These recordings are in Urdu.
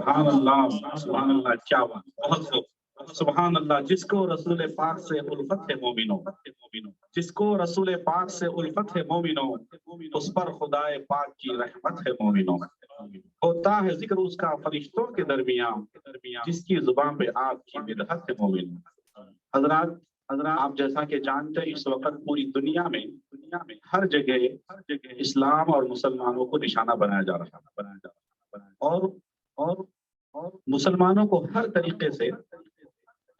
سبحان اللہ، سبحان اللہ، کیا بات، بہت خوب، سبحان اللہ۔ جس کو رسول پاک سے الفت ہے مومنوں، جس کو رسول پاک سے الفت ہے مومنوں، اس پر خدائے پاک کی رحمت ہے مومنوں۔ ہوتا ہے ذکر اس کا فرشتوں کے درمیان، جس کی زبان پہ آپ کی بدعت ہے مومنوں۔ حضرات، آپ جیسا کہ جانتے ہیں اس وقت پوری دنیا میں ہر جگہ اسلام اور مسلمانوں کو نشانہ بنایا جا رہا ہے، اور مسلمانوں کو ہر طریقے سے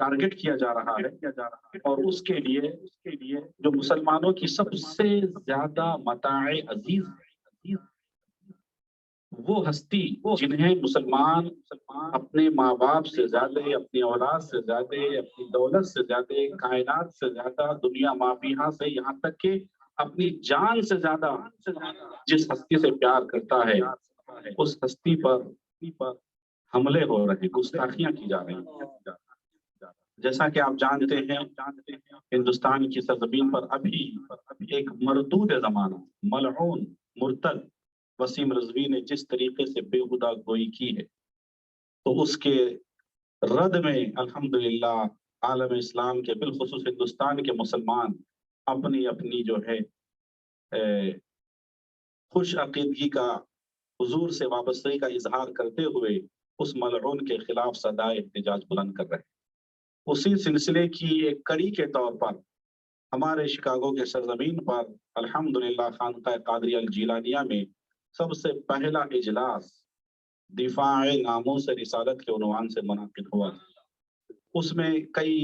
ٹارگٹ کیا جا رہا ہے، اور اس کے لیے جو مسلمانوں کی سب سے زیادہ متاع عزیز ہے، وہ ہستی جنہیں مسلمان اپنے ماں باپ سے زیادہ، اپنی اولاد سے زیادہ، اپنی دولت سے زیادہ، کائنات سے زیادہ، دنیا مافیہا سے یہاں تک کہ اپنی جان سے زیادہ جس ہستی سے پیار کرتا ہے، اس ہستی پر حملے ہو رہے ہیں، گستاخیاں کی جا رہی ہیں۔ جیسا کہ آپ جانتے ہیں ہندوستان کی سرزمین پر ابھی ایک مردود زمانہ، ملعون، مرتد وسیم رضوی نے جس طریقے سے بے ہدہ گوئی کی ہے، تو اس کے رد میں الحمدللہ عالم اسلام کے بالخصوص ہندوستان کے مسلمان اپنی جو ہے خوش عقیدگی کا، حضور سے وابستگی کا اظہار کرتے ہوئے اس ملعون کے خلاف صدائے احتجاج بلند کر رہے ہیں۔ اسی سلسلے کی ایک کڑی کے طور پر ہمارے شکاگو کے سرزمین پر الحمدللہ خانقاہ قادریہ الجیلانیہ میں سب سے پہلا اجلاس دفاع ناموس رسالت کے عنوان سے منعقد ہوا۔ اس میں کئی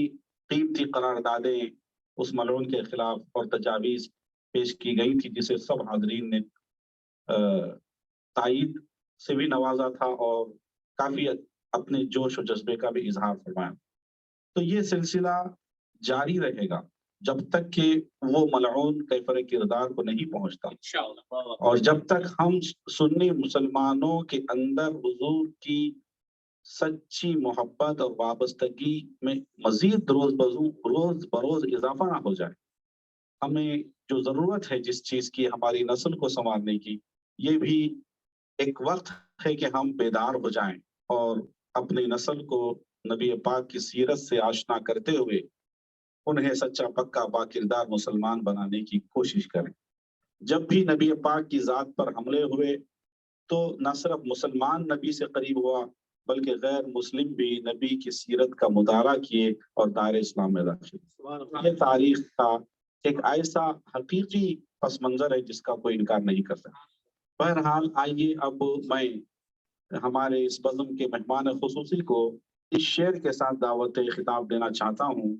قیمتی قراردادیں اس ملعون کے خلاف اور تجاویز پیش کی گئی تھی، جسے سب حاضرین نے تائید سے بھی نوازا تھا اور کافی اپنے جوش و جذبے کا بھی اظہار فرمایا۔ تو یہ سلسلہ جاری رہے گا جب تک کہ وہ ملعون کیفر کردار کو نہیں پہنچتا، اور جب تک ہم سنی مسلمانوں کے اندر حضور کی سچی محبت اور وابستگی میں مزید روز بروز اضافہ نہ ہو جائے۔ ہمیں جو ضرورت ہے جس چیز کی، ہماری نسل کو سنوارنے کی، یہ بھی ایک وقت ہے کہ ہم بیدار ہو جائیں اور اپنی نسل کو نبی پاک کی سیرت سے آشنا کرتے ہوئے انہیں سچا پکا باکردار مسلمان بنانے کی کوشش کریں۔ جب بھی نبی پاک کی ذات پر حملے ہوئے تو نہ صرف مسلمان نبی سے قریب ہوا، بلکہ غیر مسلم بھی نبی کی سیرت کا مطالعہ کیے اور دائرہ اسلام میں داخل۔ یہ تاریخ کا ایک ایسا حقیقی پس منظر ہے جس کا کوئی انکار نہیں کر سکتا۔ بہرحال آئیے اب میں ہمارے اس بزم کے مہمان خصوصی کو اس شعر کے ساتھ دعوت خطاب دینا چاہتا ہوں۔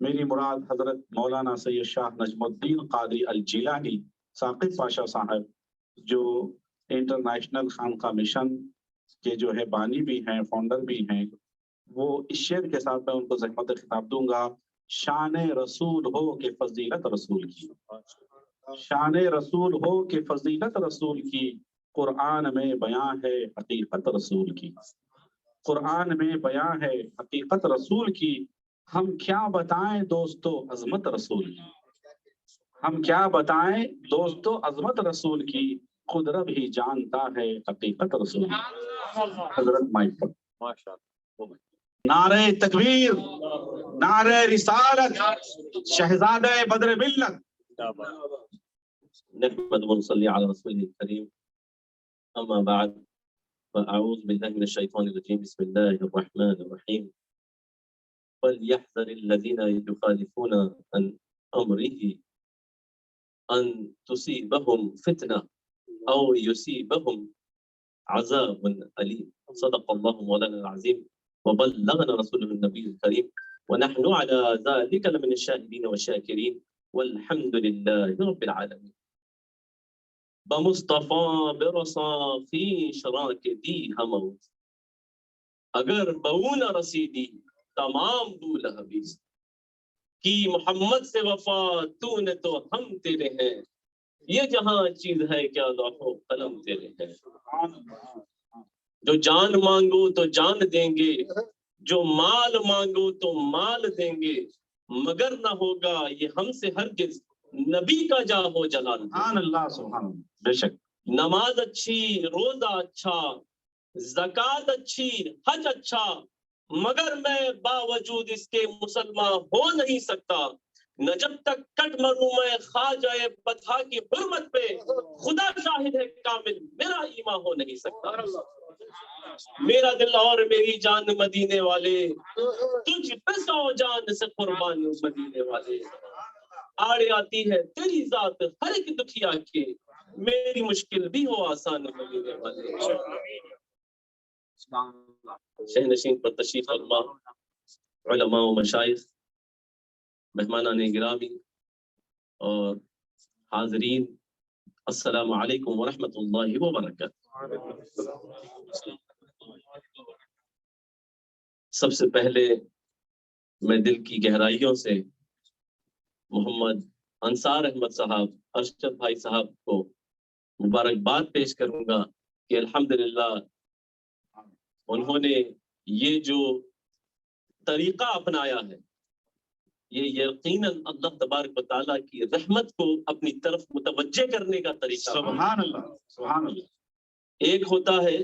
میری مراد حضرت مولانا سید شاہ نجم الدین قادری الجیلانی ثاقب پاشا صاحب، جو انٹرنیشنل خانقاہ مشن کے جو ہے بانی بھی ہیں، فاؤنڈر بھی ہیں، وہ اس شعر کے ساتھ میں ان کو زحمت خطاب دوں گا۔ شان رسول ہو کہ فضیلت رسول کی، شان رسول ہو کہ فضیلت رسول کی، قرآن میں بیان ہے حقیقت رسول کی، قرآن میں بیان ہے حقیقت رسول کی، ہم کیا بتائیں دوستو عظمت رسول کی، ہم کیا بتائیں دوستو عظمت رسول کی، خود رب ہی جانتا ہے حقیقت رسول کی۔ حضرت مائک پر نعرہ تکبیر، نعرہ رسالت، شہزادہ بدر ملت۔ نحمد ونصلی علی رسول الکریم، اما بعد فاعوذ باللہ من الشیطان الرجیم، بسم اللہ الرحمن الرحیم۔ فَلْيَحْذَرِ الَّذِينَ يُخَالِفُونَ عَنْ أَمْرِهِ أَنْ تُصِيبَهُمْ فِتْنَةٌ أَوْ يُصِيبَهُمْ عَذَابٌ أَلِيمٌ۔ صدق الله مولانا العظيم وبلغنا رسوله النبي الكريم، ونحن على ذلك لمن الشاهدين والشاكرين، والحمد لله رب العالمين۔ بمصطفیٰ برسا خویش را کہ دی ہموت، اگر بہو نہ رسیدی تمام بولہبیز کی، محمد سے وفا تو نے تو ہم تیرے ہیں، یہ جہاں چیز ہے کیا لوح و قلم تیرے ہیں۔ جو جان مانگو تو جان دیں گے، جو مال مانگو تو مال دیں گے، مگر نہ ہوگا یہ ہم سے ہرگز نبی کا جا ہو جلال۔ سبحان اللہ، سبحان اللہ، بے شک۔ نماز اچھی، روزہ اچھا، زکات اچھی، حج اچھا، مگر میں باوجود اس کے مسلمان ہو نہیں سکتا، نہ جب تک کٹ مروں میں خواجہ بطحا کی حرمت پہ، خدا شاہد ہے کامل میرا ایمان ہو نہیں سکتا۔ میرا دل اور میری جان مدینے والے، تجھ پہ 100 جان سے قربان مدینے والے، آڑے آتی ہے تیری ذات ہر ایک دکھیا کے، میری مشکل بھی ہو آسان مدینے والے۔ شہ نشین پر تشریف فرما، علماء و مشائخ، مہمانان گرامی اور حاضرین، السلام علیکم ورحمۃ اللہ وبرکاتہ۔ سب سے پہلے میں دل کی گہرائیوں سے محمد انصار احمد صاحب، ارشد بھائی صاحب کو مبارکباد پیش کروں گا کہ الحمدللہ انہوں نے یہ جو طریقہ اپنایا ہے، یہ یقیناً اللہ تبارک و تعالیٰ کی رحمت کو اپنی طرف متوجہ کرنے کا طریقہ۔ سبحان اللہ، سبحان اللہ۔ ایک ہوتا ہے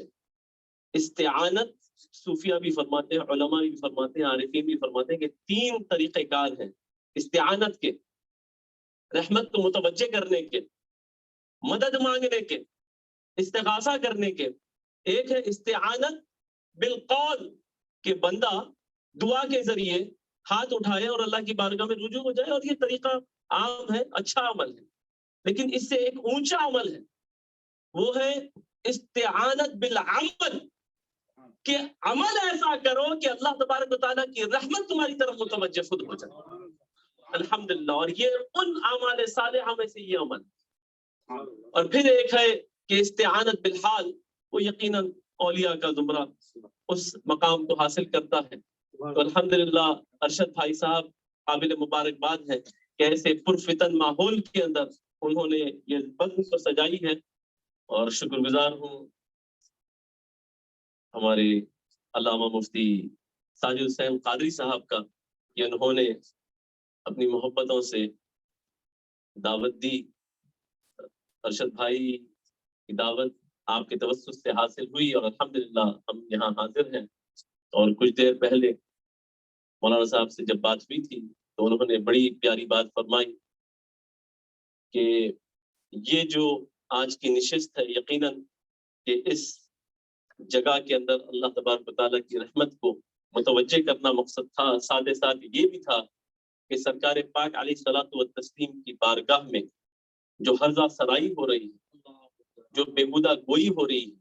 استعانت، صوفیہ بھی فرماتے ہیں، علماء بھی فرماتے ہیں، عارفین بھی فرماتے ہیں کہ 3 طریقہ کار ہیں استعانت کے، رحمت کو متوجہ کرنے کے، مدد مانگنے کے، استغاثہ کرنے کے۔ ایک ہے استعانت بالقول، کہ بندہ دعا کے ذریعے ہاتھ اٹھائے اور اللہ کی بارگاہ میں رجوع ہو جائے، اور یہ طریقہ عام ہے، اچھا عمل ہے، لیکن اس سے ایک اونچا عمل ہے، وہ ہے استعانت بالعمل، کہ عمل ایسا کرو کہ اللہ تبارک و تعالیٰ کی رحمت تمہاری طرف متوجہ خود ہو جائے۔ الحمدللہ، اور یہ ان اعمال صالحہ میں سے یہ عمل۔ اور پھر ایک ہے کہ استعانت بالحال، وہ یقیناً اولیاء کا زمرہ اس مقام کو حاصل کرتا ہے۔ تو الحمدللہ ارشد بھائی صاحب قابل مبارکباد ہے کہ ایسے پرفتن ماحول کے اندر انہوں نے یہ بزم کو سجائی ہے، اور شکر گزار ہوں ہمارے علامہ مفتی ساجد حسین قادری صاحب کا کہ انہوں نے اپنی محبتوں سے دعوت دی۔ ارشد بھائی کی دعوت آپ کے توسط سے حاصل ہوئی، اور الحمدللہ ہم یہاں حاضر ہیں۔ اور کچھ دیر پہلے مولانا صاحب سے جب بات ہوئی تھی تو انہوں نے بڑی پیاری بات فرمائی کہ یہ جو آج کی نشست ہے، یقیناً کہ اس جگہ کے اندر اللہ تبارک و تعالیٰ کی رحمت کو متوجہ کرنا مقصد تھا، ساتھ ساتھ یہ بھی تھا کہ سرکار پاک علیہ الصلوۃ والتسلیم کی بارگاہ میں جو حرزہ سرائی ہو رہی ہے، جو بےہودہ گوئی ہو رہی ہے،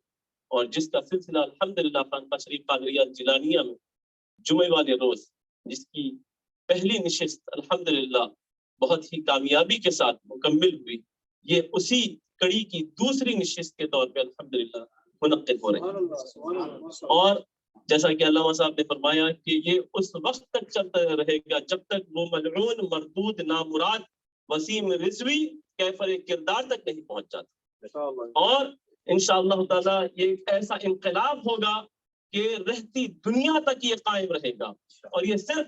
اور جس کا سلسلہ الحمدللہ خانقاہ شریف قادریہ جیلانیہ میں جمعے والے روز جس کی پہلی نشست الحمدللہ بہت ہی کامیابی کے ساتھ مکمل ہوئی، یہ اسی کڑی کی دوسری نشست کے طور پہ الحمدللہ منعقد ہو رہی ہے۔ اور جیسا کہ علامہ صاحب نے فرمایا کہ یہ اس وقت تک چلتا رہے گا جب تک وہ ملعون، مردود، نامراد وسیم رضوی کیفر کردار تک نہیں پہنچ جاتا۔ اور انشاءاللہ تعالیٰ یہ ایک ایسا انقلاب ہوگا کہ رہتی دنیا تک یہ قائم رہے گا، اور یہ صرف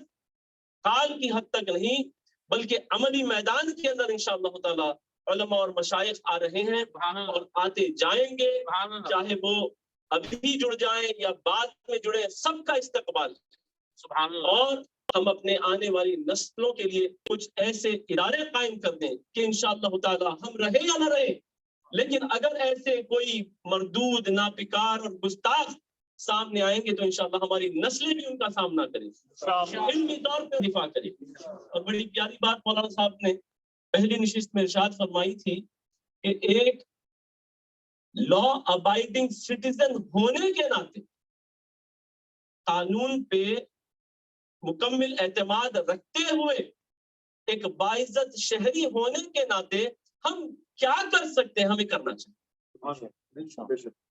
قال کی حد تک نہیں بلکہ عملی میدان کے اندر انشاءاللہ تعالیٰ علماء اور مشائخ آ رہے ہیں اور آتے جائیں گے، چاہے وہ ابھی جڑ جائیں یا بعد میں جڑے، سب کا استقبال۔ اور ہم اپنے آنے والی نسلوں کے لیے کچھ ایسے ادارے قائم کر دیں کہ انشاءاللہ تعالیٰ ہم رہے یا نہ رہے، لیکن اگر ایسے کوئی مردود، ناپکار اور گستاخ سامنے آئیں گے تو انشاءاللہ ہماری نسلیں بھی ان کا سامنا کریں، علمی طور پہ دفاع کریں۔ اور بڑی پیاری بات مولانا صاحب نے پہلی نشست میں ارشاد فرمائی تھی کہ ایک لا ابائڈنگ سٹیزن ہونے کے ناطے، قانون پہ مکمل اعتماد رکھتے ہوئے ایک باعزت شہری ہونے کے ناطے ہم کیا کر سکتے ہیں، ہمیں کرنا چاہیے۔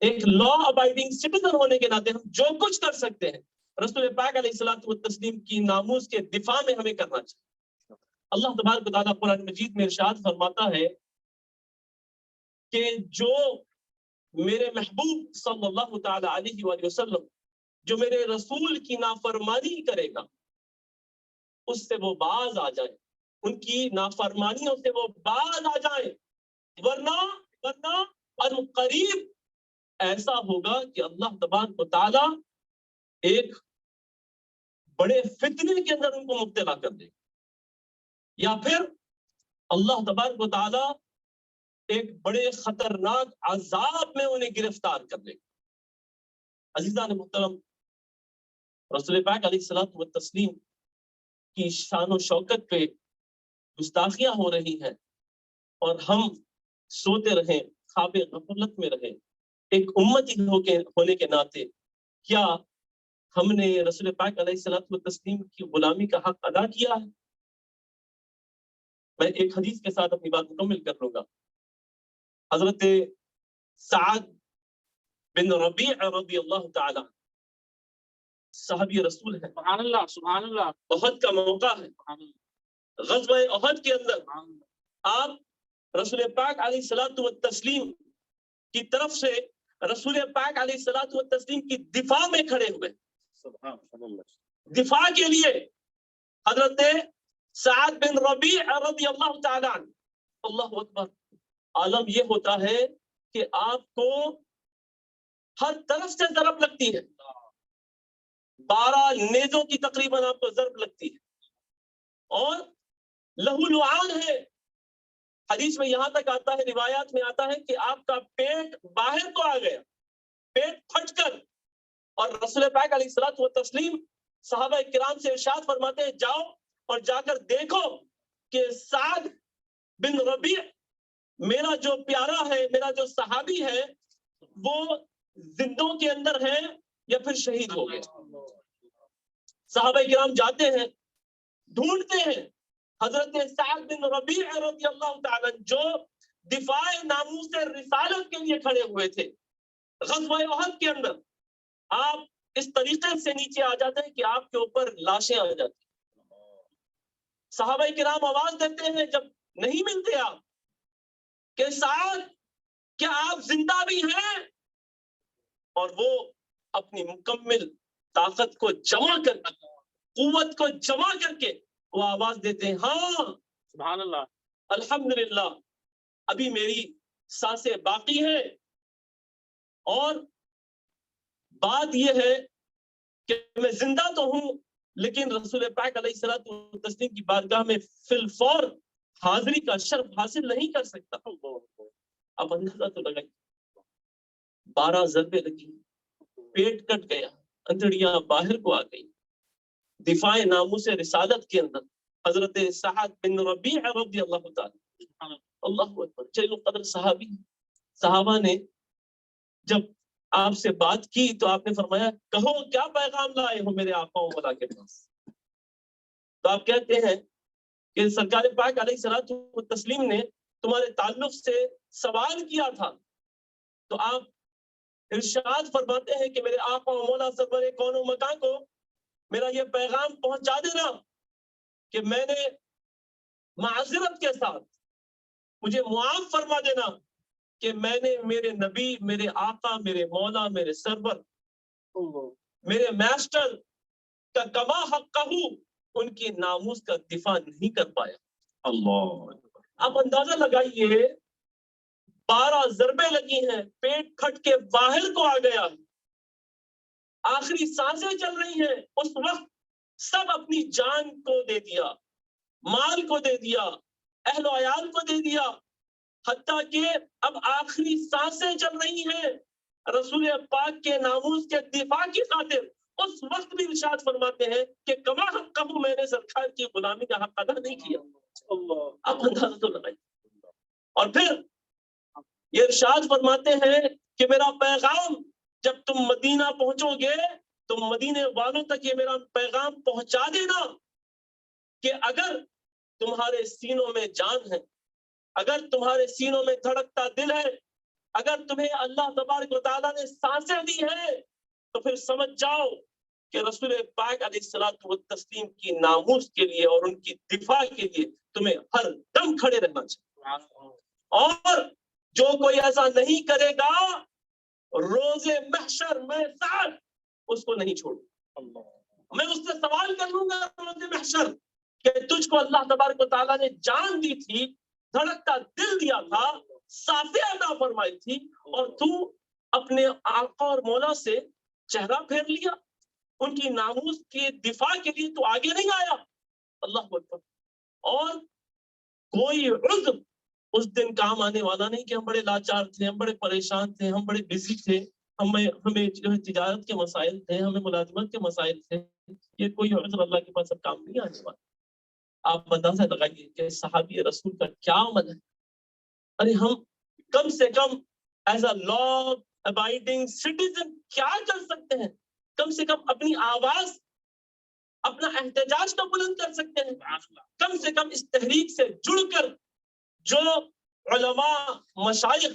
ایک لا ابائڈنگ سٹیزن ہونے کے ناطے ہم جو کچھ کر سکتے ہیں رسول پاک علیہ الصلوۃ والتسلیم کی ناموس کے دفاع میں ہمیں کرنا چاہیے۔ اللہ تبارک و تعالیٰ قرآن مجید میں ارشاد فرماتا ہے کہ جو میرے محبوب صلی اللہ تعالی علیہ وآلہ وسلم، جو میرے رسول کی نافرمانی کرے گا اس سے وہ باز آ جائے، ان کی نافرمانیوں سے وہ باز آ جائے، ورنہ ان قریب ایسا ہوگا کہ اللہ تبارک و تعالی ایک بڑے فتنے کے اندر ان کو مبتلا کر دے، یا پھر اللہ تبارک و تعالی ایک بڑے خطرناک عذاب میں انہیں گرفتار کر لے۔ عزیزان محترم، رسول پاک علیہ الصلوۃ والتسلیم کی شان و شوکت پہ گستاخیاں ہو رہی ہیں اور ہم سوتے رہیں، خواب غفلت میں رہیں، ایک امتی ہونے کے ناطے کیا ہم نے رسول پاک علیہ الصلوۃ والتسلیم کی غلامی کا حق ادا کیا ہے؟ میں ایک حدیث کے ساتھ اپنی بات مکمل کر لوں گا۔ حضرت سعد بن ربیع رضی اللہ تعالی صحابی رسول ہے، سبحان اللہ سبحان اللہ۔ احد کا موقع ہے، غزوہ احد کے اندر آپ رسول پاک علیہ الصلوۃ والتسلیم کی طرف سے رسول پاک علیہ الصلوۃ والتسلیم کی دفاع میں کھڑے ہوئے، دفاع کے لیے حضرت سعد بن ربیع رضی اللہ تعالی عنہ، اللہ اکبر، عالم یہ ہوتا ہے کہ آپ کو ہر طرف سے ضرب لگتی ہے، 12 نیزوں کی تقریباً آپ کو ضرب لگتی ہے اور لہو لعان ہے۔ حدیث میں یہاں تک آتا ہے، روایات میں آتا ہے کہ آپ کا پیٹ باہر کو آ گیا، پیٹ پھٹ کر، اور رسول پاک علیہ الصلوۃ والتسلیم صحابہ کرام سے ارشاد فرماتے ہیں، جاؤ اور جا کر دیکھو کہ سعد بن ربیع میرا جو پیارا ہے، میرا جو صحابی ہے، وہ زندوں کے اندر ہے یا پھر شہید ہو گئے۔ صحابہ کرام جاتے ہیں، ڈھونڈتے ہیں حضرت سعد بن ربیع رضی اللہ تعالی جو دفاع ناموس رسالت کے لیے کھڑے ہوئے تھے غزوہ احد کے اندر۔ آپ اس طریقے سے نیچے آ جاتے ہیں کہ آپ کے اوپر لاشیں آ جاتی ہیں۔ صحابہ کرام آواز دیتے ہیں جب نہیں ملتے آپ کہ سعد کیا آپ زندہ بھی ہیں، اور وہ اپنی مکمل طاقت کو جمع کر، قوت کو جمع کر کے وہ آواز دیتے ہیں، ہاں سبحان اللہ، الحمدللہ ابھی میری سانسیں باقی ہیں۔ اور بات یہ ہے کہ میں زندہ تو ہوں لیکن رسول پاک علیہ الصلوۃ والتسلیم کی بارگاہ میں فی الفور حاضری کا شرف حاصل نہیں کر سکتا۔ اب اندازہ تو لگائیے، 12 ضربیں لگی، پیٹ کٹ گیا، انتڑیاں باہر کو آ گئی۔ دفاع ناموس رسالت کے اندر حضرت سعد بن ربیع رضی اللہ تعالی، اللہ اکبر، جلیل القدر صحابی، صحابہ نے جب آپ سے بات کی تو آپ نے فرمایا، کہو کیا پیغام لائے ہو میرے آقا و مولا کے پاس؟ تو آپ کہتے ہیں کہ سرکار پاک علیہ الصلوۃ والتسلیم نے تمہارے تعلق سے سوال کیا تھا، تو آپ ارشاد فرماتے ہیں کہ میرے آقا و مولا سرور کون و مکان کو میرا یہ پیغام پہنچا دینا کہ میں نے معذرت کے ساتھ مجھے معاف فرما دینا کہ میں نے میرے نبی، میرے آقا، میرے مولا، میرے سرور، میرے ماسٹر کا کما حق کہوں ان کی ناموس کا دفاع نہیں کر پایا۔ اللہ، آپ اندازہ لگائیے، 12 ضربیں لگی ہیں، پیٹ پھٹ کے باہر کو آ گیا، آخری سانسیں چل رہی ہیں، اس وقت سب اپنی جان کو دے دیا، مال کو دے دیا، اہل و عیال کو دے دیا، حتیٰ کہ اب آخری سانسیں چل رہی ہیں رسول پاک کے ناموس کے دفاع کی خاطر۔ اس وقت بھی ارشاد فرماتے ہیں کہ کما حق کہوں میں نے سرکار کی غلامی کا حق ادا نہیں کیا۔ اب اندازہ تو لگائیے، اور پھر یہ ارشاد فرماتے ہیں کہ میرا پیغام جب تم مدینہ پہنچو گے تو مدینے والوں تک یہ میرا پیغام پہنچا دینا کہ اگر تمہارے سینوں میں جان ہے، اگر تمہارے سینوں میں دھڑکتا دل ہے، اگر تمہیں اللہ تبارک و تعالیٰ نے سانسیں دی ہیں، تو پھر سمجھ جاؤ کہ رسول پاک علیہ الصلوۃ والتسلیم کی ناموس کے لیے اور ان کی دفاع کے لیے تمہیں ہر دم کھڑے رہنا چاہیے۔ اور جو کوئی ایسا نہیں کرے گا روز محشر میں ساتھ اس کو نہیں چھوڑوں، میں اس سے سوال کر لوں گا روز محشر کہ تجھ کو اللہ تبارک و تعالیٰ نے جان دی تھی، دھڑکتا دل دیا تھا، سانسیں عطا فرمائی تھی، اور تو اپنے آقا اور مولا سے چہرہ پھیر لیا، ان کی ناموس کے دفاع کے لیے تو آگے نہیں آیا. اللہ اکبر. اور کوئی عذر اس دن کام آنے والا نہیں کہ ہم بڑے لاچار تھے، ہم بڑے پریشان تھے، ہم بڑے بزی تھے، ہمیں جو ہے تجارت کے مسائل تھے، ہمیں ملازمت کے مسائل تھے. یہ کوئی عذر اللہ کے پاس اب کام نہیں آنے والا. آپ اندازہ لگائیے کہ صحابی رسول کا کیا عمل ہے. ارے ہم کم سے come as a law abiding citizen کیا کر سکتے ہیں؟ کم سے کم اپنی آواز، اپنا احتجاج تو بلند کر سکتے ہیں. کم سے کم اس تحریک سے جڑ کر جو علماء مشائخ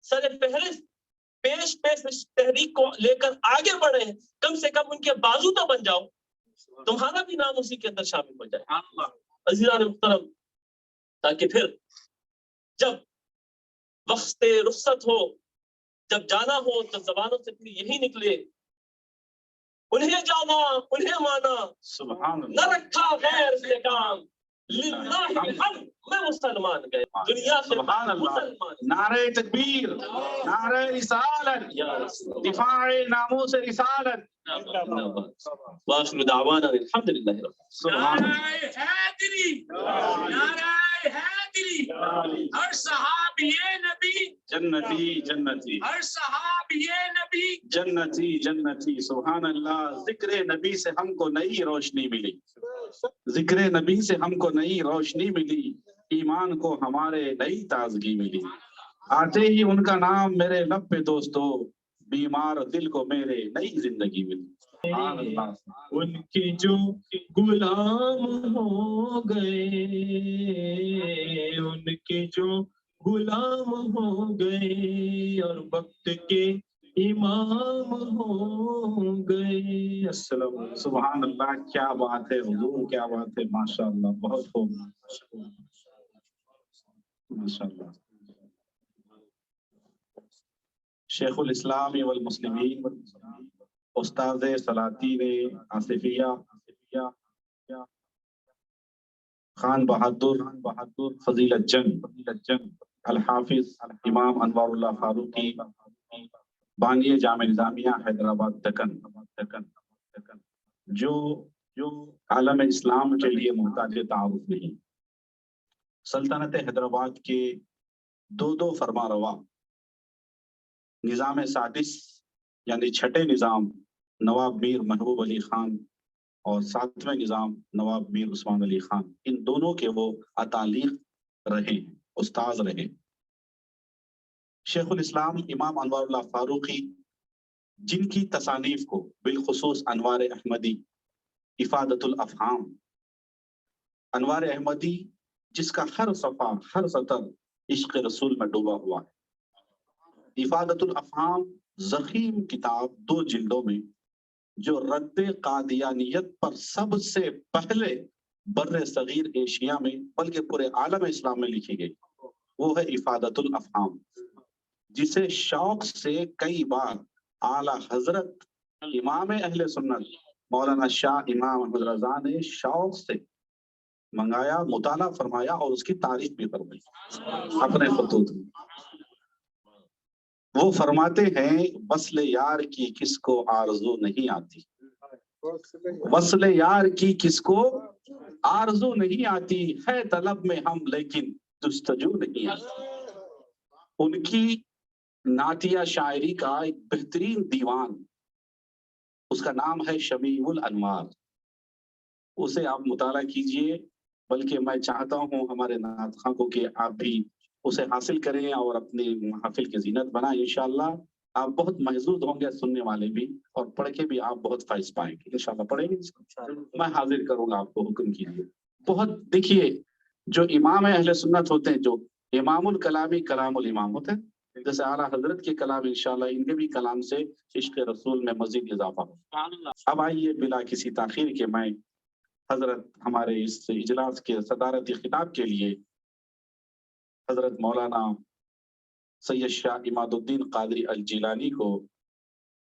سر فہرست پیش اس تحریک کو لے کر آگے بڑھے ہیں، کم سے کم ان کے بازو تو بن جاؤ، تمہارا بھی نام اسی کے اندر شامل ہو جائے. عزیزان محترم، تاکہ پھر جب وقت رخصت ہو، جب جانا ہو تو زبانوں سے پھر یہی نکلے، انہیں جانا انہیں مانا، سبحان نہ اللہ. رکھا غیر سے کام، للہ الحمد میں مسلمان گئے، دنیا سے سبحان اللہ. مسلمان. نعرہ تکبیر، نعرہ رسالت، یا رسول اللہ. دفاع ناموس رسالت. وآخر دعوانا الحمدللہ رب العالمین. سبحان اللہ. نعرہ حیدری، نعرہ حیدری. ہر صحابی نبی، جنتی جنتی ہر صحابی نبی. جنتی جنتی. سبحان اللہ. ذکر نبی سے ہم کو نئی روشنی ملی، ذکر نبی سے ہم کو نئی روشنی ملی، ایمان کو ہمارے نئی تازگی ملی. آتے ہی ان کا نام میرے لب پہ دوستو، بیمار دل کو میرے نئی زندگی ملی. سبحان اللہ. ان کے جو غلام ہو گئے، ان کے جو غلام ہو گئے اور وقت کے امام ہو گئے. السلام علیکم. سبحان اللہ. کیا بات ہے حضور، کیا بات ہے. ماشاء اللہ. بہت خوب. ماشاء اللہ. شیخ الاسلام والمسلمین، استاد سلاطین آصفیہ خان بہادر فضیلت جنگ الحافظ امام انوار اللہ فاروقی، بانی جامع نظامیہ حیدرآباد دکن، جو عالم اسلام کے لیے محتاج تعارف نہیں. سلطنت حیدرآباد کے دو فرما روا، نظام سادس یعنی چھٹے نظام نواب میر محبوب علی خان اور ساتویں نظام نواب میر عثمان علی خان، ان دونوں کے وہ اتالیق رہے ہیں، استاذ رہے. شیخ الاسلام امام انوار اللہ فاروقی، جن کی تصانیف کو بالخصوص انوار احمدی، افادت الافہام، انوار احمدی جس کا ہر صفحہ ہر سطر عشق رسول میں ڈوبا ہوا ہے. افادت الافہام ضخیم کتاب 2 جلدوں میں، جو رد قادیانیت پر سب سے پہلے بر صغیر ایشیا میں بلکہ پورے عالم اسلام میں لکھی گئی، وہ ہے افادت الافہام، جسے شوق سے کئی بار اعلی حضرت امام اہل سنت مولانا شاہ امام احمد رضا نے شوق سے منگایا، مطالعہ فرمایا اور اس کی تعریف بھی فرمائی اپنے خطوط میں. وہ فرماتے ہیں وصل یار کی کس کو آرزو نہیں آتی، وصل یار کی کس کو آرزو نہیں آتی، ہے طلب میں ہم لیکن جستجو نہیں آتی. ان کی نعتیہ شاعری کا ایک بہترین دیوان، اس کا نام ہے شمیع الانوار، اسے آپ مطالعہ کیجئے. بلکہ میں چاہتا ہوں ہمارے نعت خواں کو کہ آپ بھی اسے حاصل کریں اور اپنی محافل کی زینت بنائیں. انشاءاللہ آپ بہت محظوظ ہوں گے، سننے والے بھی، اور پڑھ کے بھی آپ بہت فائز پائیں گے. انشاءاللہ پڑھیں گے. میں حاضر کروں گا آپ کو، حکم کیجیے. بہت دیکھیے، جو امام اہل سنت ہوتے ہیں، جو امام الکلامی کلام الامام ہوتے ہیں، جیسے اعلیٰ حضرت کے کلام، انشاءاللہ ان کے بھی کلام سے عشق رسول میں مزید اضافہ ہو. اب آئیے بلا کسی تاخیر کے میں حضرت ہمارے اس اجلاس کے صدارتی خطاب کے لیے حضرت مولانا سید شاہ اماد الدین قادری الجیلانی کو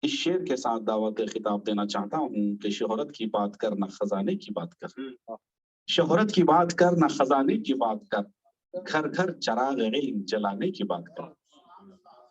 اس شعر کے ساتھ دعوت خطاب دینا چاہتا ہوں کہ شہرت کی بات کر نہ خزانے کی بات کر، شہرت کی بات کر نہ خزانے کی بات کر، گھر گھر چراغ علم جلانے کی بات کر.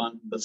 5-10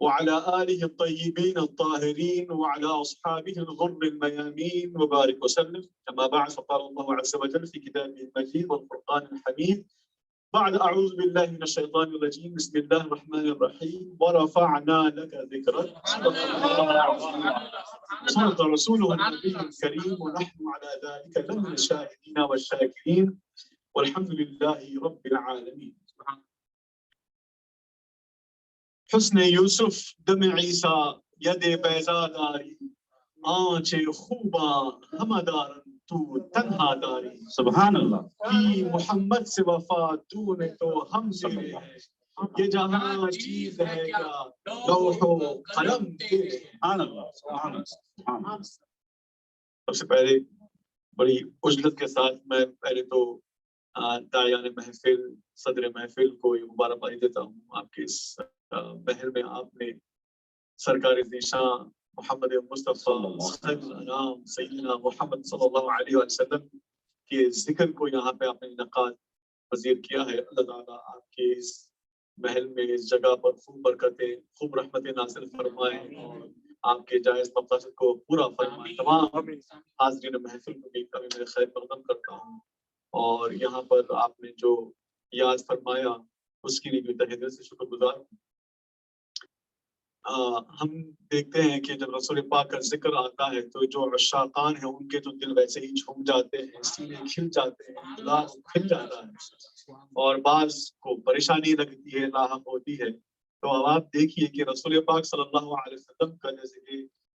وعلى آله الطيبين الطاهرين وعلى أصحابه الغر الميامين وبارك وسلم. كما بعد فقال الله عز وجل في كتابه المجيد والفرقان الحميد بعد أعوذ بالله من الشيطان الرجيم بسم الله الرحمن الرحيم ورفعنا لك ذكرك صدق رسوله النبي الكريم ونحن على ذلك لمن الشاهدين والشاكرين والحمد لله رب العالمين. حسن یوسف دم عیسیٰ ید بیضا داری آنچ خوبا ہمدارن تو تنہا داری. سبحان اللہ. کی محمد سے وفا تو نے تو ہم تیرے ہیں یہ جہاں چیز ہے کیا لوح و قلم تیرے ہیں. سبحان اللہ. سبحان اللہ. سبحان اللہ. سب سے پہلے بڑی عجلت کے ساتھ میں پہلے تو داعیان محفل صدر محفل کو مبارکباد دیتا ہوں. آپ کے اس بہر میں آپ نے سرکار ذیشان محمد مصطفیٰ الانام سیدنا محمد صلی اللہ علیہ وسلم کے ذکر کو یہاں پہ آپ نے انعقاد پذیر کیا ہے. اللہ تعالیٰ آپ کے اس محل میں اس جگہ پر خوب برکتیں خوب رحمتیں نازل فرمائیں اور آپ کے جائز مقاصد کو پورا فرمائیں. تمام حاضرین محفل کو بھی کبھی میں خیر مقدم کرتا ہوں اور یہاں پر آپ نے جو یاد فرمایا اس کے لیے بھی تہہ دل سے شکر گزار ہوں. ہم دیکھتے ہیں کہ جب رسول پاک کا ذکر آتا ہے تو جو عشاقان ہیں ان کے جو دل ویسے ہی جھوم جاتے ہیں, سینے کھل جاتے ہیں, دل کھل جاتا ہے اور بعض کو پریشانی لگتی ہے, لاحق ہوتی ہے. تو اب آپ دیکھیے کہ رسول پاک صلی اللہ علیہ وسلم کا جیسے کہ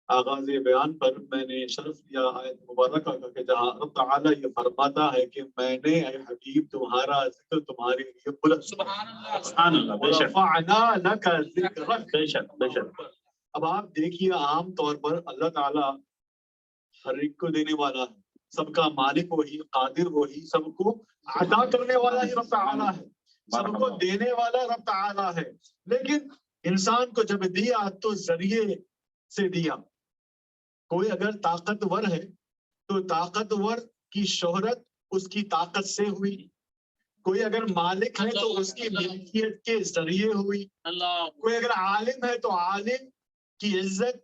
آغاز بیان پر میں نے شرف لیا آیت مبارکہ کا کہ جہاں رب تعالیٰ یہ فرماتا ہے کہ میں نے اے حبیب تمہارا ذکر تمہارے لیے بلند. سبحان اللہ. ورفعنا لك ذکرک. بے شک بے شک. اب آپ دیکھیے عام طور پر اللہ تعالیٰ ہر ایک کو دینے والا ہے, سب کا مالک وہی, قادر وہی, سب کو عطا کرنے والا ہی رب تعالیٰ ہے, سب کو دینے والا رب تعالیٰ ہے. لیکن انسان کو جب دیا تو ذریعے سے دیا. کوئی اگر طاقتور ہے تو طاقتور کی شہرت اس کی طاقت سے ہوئی, کوئی اگر مالک ہے تو اس کی ملکیت کے ذریعے ہوئی, کوئی اگر عالم ہے تو عالم کی عزت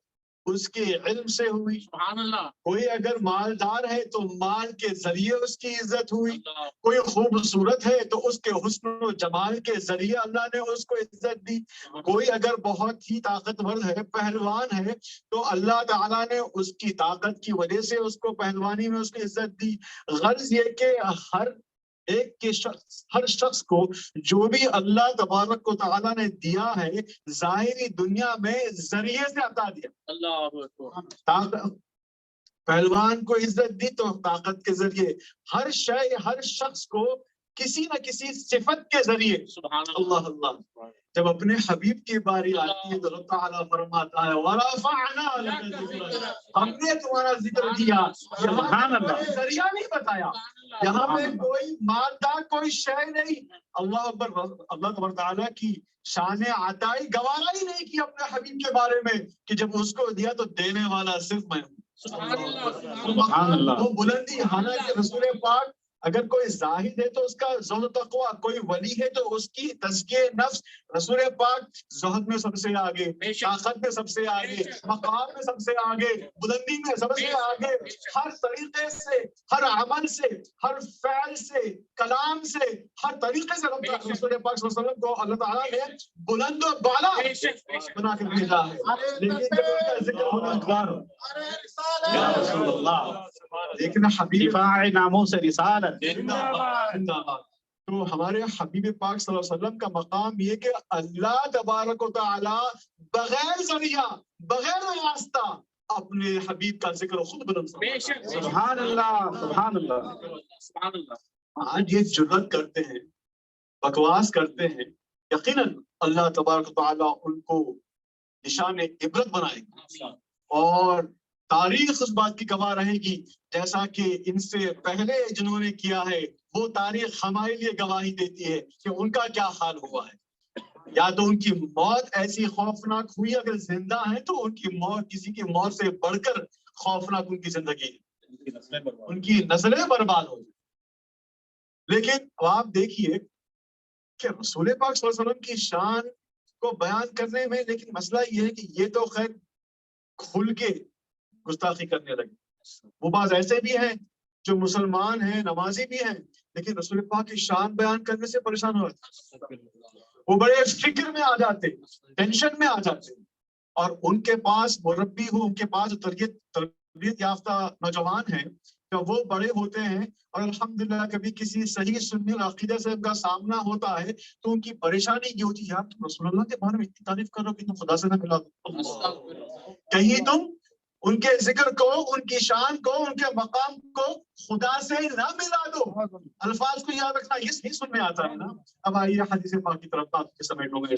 اس کے علم سے ہوئی, کوئی اگر مالدار ہے تو مال کے ذریعے اس کی عزت ہوئی, کوئی خوبصورت ہے تو اس کے حسن و جمال کے ذریعے اللہ نے اس کو عزت دی, کوئی اگر بہت ہی طاقتور ہے, پہلوان ہے, تو اللہ تعالیٰ نے اس کی طاقت کی وجہ سے اس کو پہلوانی میں اس کو عزت دی. غرض یہ کہ ہر ایک کے شخص, ہر شخص کو جو بھی اللہ تبارک و تعالیٰ نے دیا ہے ظاہری دنیا میں ذریعے سے عطا دیا. پہلوان کو عزت دی تو طاقت کے ذریعے, ہر شے ہر شخص کو کسی نہ کسی صفت کے ذریعے. اللہ اللہ. جب اپنے حبیب کی باری آتی ہے تو اللہ تعالیٰ فرماتا ہے وَرَفَعْنَا لَكَ ذِكْرَكَ, ہم نے تمہارا ذکر کیا. یہاں کوئی ذریعہ نہیں بتایا, یہاں پہ کوئی مالدار کوئی شے نہیں. اللہ اکبر. اللہ تبارک تعالیٰ کی شان عطائی گوارا ہی نہیں کی اپنے حبیب کے بارے میں کہ جب اس کو دیا تو دینے والا صرف میں ہوں. سبحان اللہ. وہ بلندی, حالانکہ رسول پاک اگر کوئی زاہد ہے تو اس کا زہد و تقوی، کوئی ولی ہے تو اس کی تزکیہ نفس. رسول پاک زہد میں سب سے آگے، طاقت میں سب سے آگے، مقام میں سب سے آگے، بلندی میں سب سے آگے، ہر طریقے سے، ہر عمل سے، ہر فعل سے، کلام سے، ہر طریقے سے رسول پاک صلی اللہ علیہ وسلم کو اللہ تعالیٰ نے بلند و بالا بنا کے بھیجا ہے. لیکن جب ان کا ذکر ہونا یا رسول اللہ لیکن حبیب دفاع ناموس رسالت. تو ہمارے حبیب پاک صلی اللہ علیہ وسلم کا مقام یہ کہ اللہ تبارک و تعالی بغیر ذریعہ، بغیر واسطہ اپنے حبیب کا ذکر خود بلند فرماتا ہے. سبحان اللہ سبحان اللہ. سبحان اللہ. آج یہ جرات کرتے ہیں، بکواس کرتے ہیں، یقیناً اللہ تبارک و تعالی ان کو نشان عبرت بنائے گا اور تاریخ اس بات کی گواہ رہے گی، جیسا کہ ان سے پہلے جنہوں نے کیا ہے وہ تاریخ ہمارے لیے گواہی دیتی ہے کہ ان کا کیا حال ہوا ہے. یا تو ان کی موت ایسی خوفناک ہوئی، اگر زندہ ہیں تو ان کی موت کسی کی موت سے بڑھ کر خوفناک ان کی زندگی ہے، ان کی نسلیں برباد ہو جائیں. لیکن اب آپ دیکھیے کہ رسول پاک صلی اللہ علیہ وسلم کی شان کو بیان کرنے میں، لیکن مسئلہ یہ ہے کہ یہ تو خیر کھل کے گستاخی کرنے لگے. وہ بعض ایسے بھی ہیں جو مسلمان ہیں، نمازی بھی ہیں، لیکن رسول پاک کی شان بیان کرنے سے پریشان ہو جاتے، وہ بڑے فکر میں آ جاتے، ٹینشن میں آ جاتے. اور ان کے پاس مربی ہو، ان کے پاس تربیت یافتہ نوجوان ہیں، جب وہ بڑے ہوتے ہیں اور الحمدللہ کبھی کسی صحیح سنی عقیدہ سے ان کا سامنا ہوتا ہے تو ان کی پریشانی یہ ہوتی ہے، یار تم رسول اللہ کے بارے میں اتنی تعریف کرو کہ تم خدا سے نہ ملا دو، کہیں تم ان کے ذکر کو، ان کی شان کو، ان کے مقام کو خدا سے نہ ملا دو. الفاظ کو یاد رکھنا یہ نہیں سن میں آتا ہے نا. اب آئیے حدیث پاک کی طرف بات کے سمیٹ لوں گے.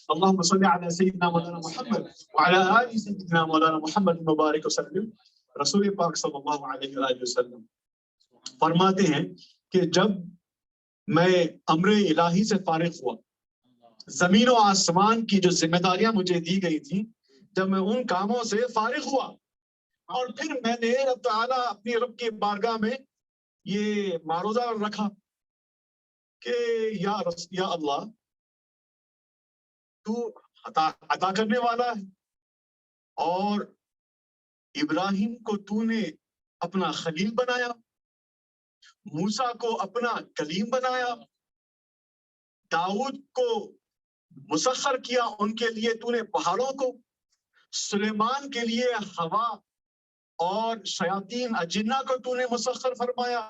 اللہم صلی علی سیدنا مولانا محمد وعلی آل سیدنا مولانا محمد مبارک وسلم. رسول پاک صلی اللہ علیہ وآلہ وسلم فرماتے ہیں کہ جب میں امر الہی سے فارغ ہوا، زمین و آسمان کی جو ذمہ داریاں مجھے دی گئی تھیں، جب میں ان کاموں سے فارغ ہوا اور پھر میں نے رب تعالیٰ اپنی رب کی بارگاہ میں یہ معروضہ رکھا کہ یا اللہ تو عطا کرنے والا ہے، اور ابراہیم کو تو نے اپنا خلیل بنایا، موسیٰ کو اپنا کلیم بنایا، داؤد کو مسخر کیا ان کے لیے تو نے پہاڑوں کو، سلیمان کے لیے ہوا اور شیاطین اجنہ کو تو نے مسخر فرمایا،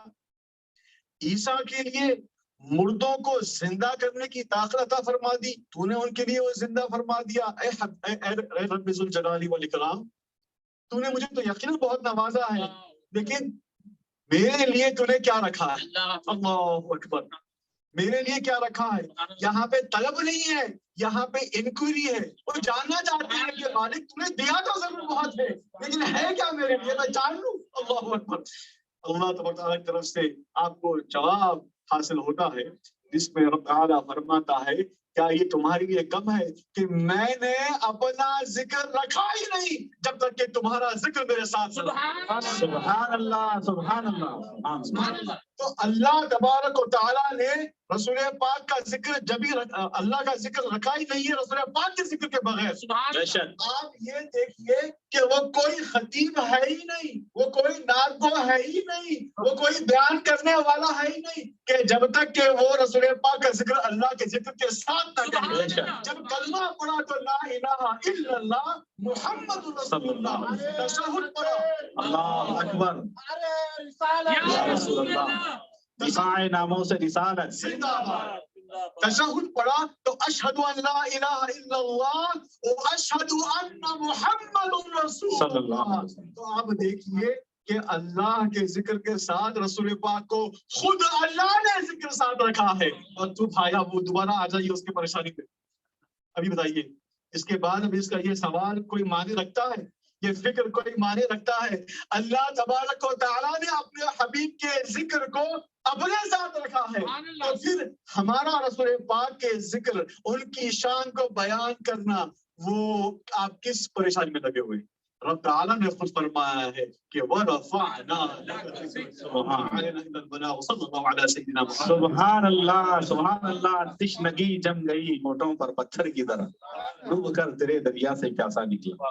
عیسیٰ کے لیے مردوں کو زندہ کرنے کی طاقت عطا فرما دی، تو نے ان کے لیے وہ زندہ فرما دیا. اے رب ذوالجلال والاکرام، تو نے مجھے تو یقیناً بہت نوازا ہے، لیکن میرے لیے تو نے کیا رکھا ہے؟ اللہ اکبر. میرے لیے کیا رکھا ہے؟ یہاں پہ طلب نہیں ہے، یہاں پہ انکوائری ہے. وہ جاننا چاہتے ہیں کہ مالک تم نے دیا تو ضرور بہت ہے، لیکن ہے کیا میرے لیے، میں جان لوں. اللہ اکبر. اللہ تبارک تعالیٰ کی طرف سے آپ کو جواب حاصل ہوتا ہے جس میں رب تعالیٰ فرماتا ہے کیا یہ تمہارے لیے کم ہے کہ میں نے اپنا ذکر رکھا ہی نہیں جب تک کہ تمہارا ذکر میرے ساتھ. سبحان اللہ سبحان اللہ. تو اللہ تبارک و تعالیٰ نے رسول پاک کا ذکر جبھی اللہ کا ذکر رکھا ہی نہیں ہے رسول پاک کے ذکر کے بغیر. آپ یہ دیکھیے کہ وہ کوئی خطیب ہے ہی نہیں، وہ کوئی نعت گو ہے ہی نہیں، وہ کوئی بیان کرنے والا ہے ہی نہیں کہ جب تک کہ وہ رسول پاک کا ذکر اللہ کے ذکر کے ساتھ نہ کرے. جب کلمہ پڑھا تو لا الہ الا اللہ محمد رسول اللہ، تشہد پڑھا اللہ اکبر. یا رسول اللہ. دفاع ناموس رسالت. زندہ باد. تشہد پڑھا تو اشہد ان لا الہ الا اللہ و اشہد ان محمد رسول اللہ. تو آپ دیکھیے کہ اللہ کے ذکر کے ساتھ رسول پاک کو خود اللہ نے ذکر ساتھ رکھا ہے. اور تو بھائی وہ دوبارہ آ جائیے اس کی پریشانی پہ. ابھی بتائیے اس کے بعد اب اس کا یہ سوال کوئی معنی رکھتا ہے، یہ فکر کوئی معنی رکھتا ہے؟ اللہ تبارک و تعالیٰ نے اپنے حبیب کے ذکر کو اپنے ساتھ رکھا ہے، تو پھر ہمارا رسول پاک کے ذکر، ان کی شان کو بیان کرنا، وہ آپ کس پریشانی میں لگے ہوئے؟ رب تعالیٰ نے خود فرمایا ہے کہ وَرَفَعْنَا لَكَ ذِكْرَكَ وَمَا عَلَيْنَا إِلَّا الْبَلَاغُ صلی اللہ علیہ سیدنا محمد. سبحان اللہ تشنگی جم گئی ہونٹوں پر پتھر کی طرح ڈوب کر تیرے دریا سے پیاسا نکلا.